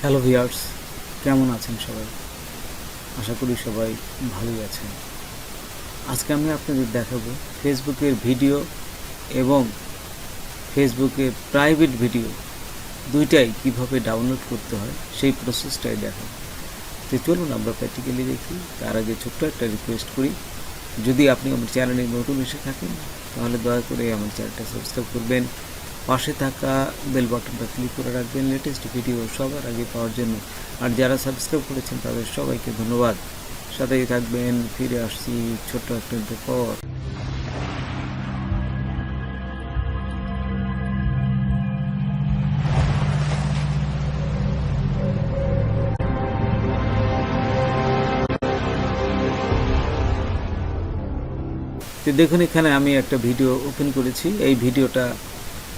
Hello viewers, কেমন আছেন সবাই? আশা করি সবাই ভালোই আছেন। আজকে আমি আপনাদের দেখাবো ফেসবুকের ভিডিও এবং ফেসবুকের প্রাইভেট ভিডিও দুইটাই কিভাবে ডাউনলোড করতে হয় সেই প্রসেসটাই দেখাবো। তো চলুন আমরা প্র্যাকটিক্যালি দেখি। তার আগে ছোট্ট একটা রিকোয়েস্ট করি, যদি আপনি আমার চ্যানেলে নতুন এসে থাকেন তাহলে দয়া করে আমার চ্যানেলটা সাবস্ক্রাইব করবেন, পাশে থাকা বেল বাটনটা ক্লিক করে রাখবেন লেটেস্ট ভিডিও সবার আগে পাওয়ার জন্য। আর যারা সাবস্ক্রাইব করেছেন তাদের সবাইকে ধন্যবাদ। সাথেই থাকবেন, ফিরে আসছি ছোট্ট একটা পর। তো দেখুন, এখানে আমি একটা ভিডিও ওপেন করেছি। এই ভিডিওটা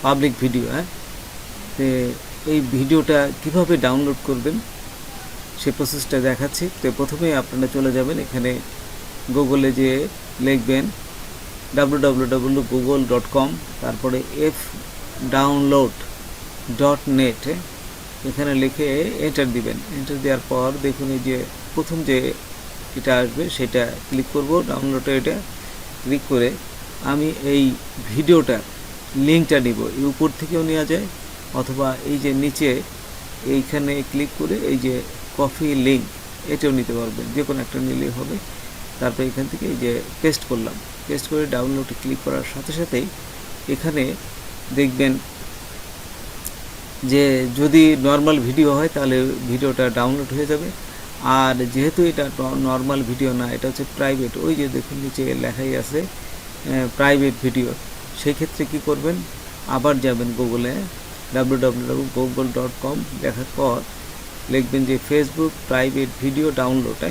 পাবলিক ভিডিও। তো এই ভিডিওটা কিভাবে ডাউনলোড করবেন সেই প্রসেসটা দেখাচ্ছি। তো প্রথমে আপনারা চলে যাবেন, এখানে গুগলে যে লিখবেন www.google.com, তারপরে fdownload.net, এখানে লিখে এন্টার দিবেন। এন্টার দেওয়ার পর দেখুন এই যে প্রথম যে এটা আসবে সেটা ক্লিক করব। ডাউনলোডে এটা ক্লিক করে আমি এই ভিডিওটার লিঙ্কটা নিব। এই উপর থেকেও নেওয়া যায়, অথবা এই যে নিচে এইখানে ক্লিক করে এই যে কপি লিঙ্ক, এটাও নিতে পারবেন, যে কোনো একটা নিলেই হবে। তারপর এখান থেকে এই যে পেস্ট করলাম, পেস্ট করে ডাউনলোডে ক্লিক করার সাথে সাথেই এখানে দেখবেন যে যদি নর্মাল ভিডিও হয় তাহলে ভিডিওটা ডাউনলোড হয়ে যাবে। আর যেহেতু এটা নর্মাল ভিডিও না, এটা হচ্ছে প্রাইভেট, ওই যে দেখুন নিচে লেখাই আছে প্রাইভেট ভিডিও, সেই ক্ষেত্রে কী করবেন, আবার যাবেন গুগলে www.google.com, দেখার পর লিখবেন যে ফেসবুক প্রাইভেট ভিডিও ডাউনলোড।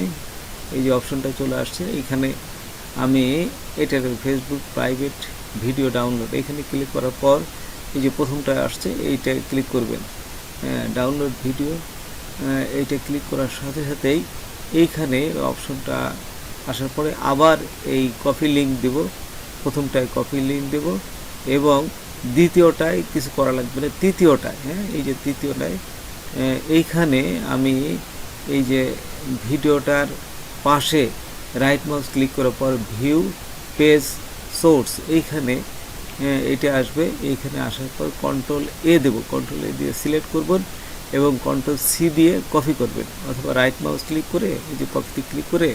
এই যে অপশনটা চলে আসছে, এখানে আমি এটার ফেসবুক প্রাইভেট ভিডিও ডাউনলোড, এখানে ক্লিক করার পর এই যে প্রথমটা আসছে এইটা ক্লিক করবেন, ডাউনলোড ভিডিও। এইটা ক্লিক করার সাথে সাথেই এইখানে অপশনটা আসার পরে আবার এই কপি লিঙ্ক দেব, প্রথমটায় কপি লিঙ্ক দেব এবং দ্বিতীয়টায় কিছু করা লাগবে না, তৃতীয়টায়, এই যে তৃতীয়টায় এইখানে আমি এই যে ভিডিওটার পাশে রাইট মাউস ক্লিক করার পর ভিউ পেজ সোর্স, এইখানে এটা আসবে। এইখানে আসার পর কন্ট্রোল এ দেব, কন্ট্রোল এ দিয়ে সিলেক্ট করবেন এবং কন্ট্রোল সি দিয়ে কপি করবেন, অথবা রাইট মাউস ক্লিক করে এই যে কপিতে ক্লিক করে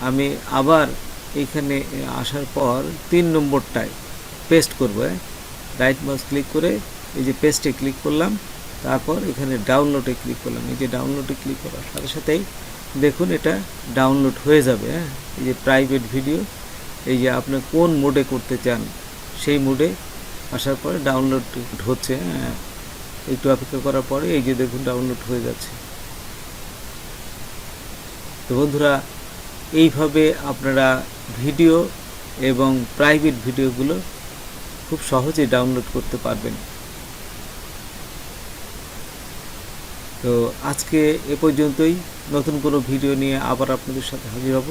আমি আবার এইখানে আসার পর 3 নম্বরটায় পেস্ট করব। রাইট মাউস ক্লিক করে এই যে পেস্টে ক্লিক করলাম, তারপর এখানে ডাউনলোডে ক্লিক করলাম। এই যে ডাউনলোডে ক্লিক করার সাথে সাথেই দেখুন এটা ডাউনলোড হয়ে যাবে। এই যে প্রাইভেট ভিডিও, এই যে আপনি কোন মোডে করতে চান সেই মোডে আসার পরে ডাউনলোড হচ্ছে। একটু অপেক্ষা করার পরে এই যে দেখুন ডাউনলোড হয়ে যাচ্ছে। তো বন্ধুরা, এইভাবে আপনারা ভিডিও এবং প্রাইভেট ভিডিওগুলো খুব সহজে ডাউনলোড করতে পারবেন। তো আজকে এ পর্যন্তই। নতুন কোনো ভিডিও নিয়ে আবার আপনাদের সাথে হাজির হব।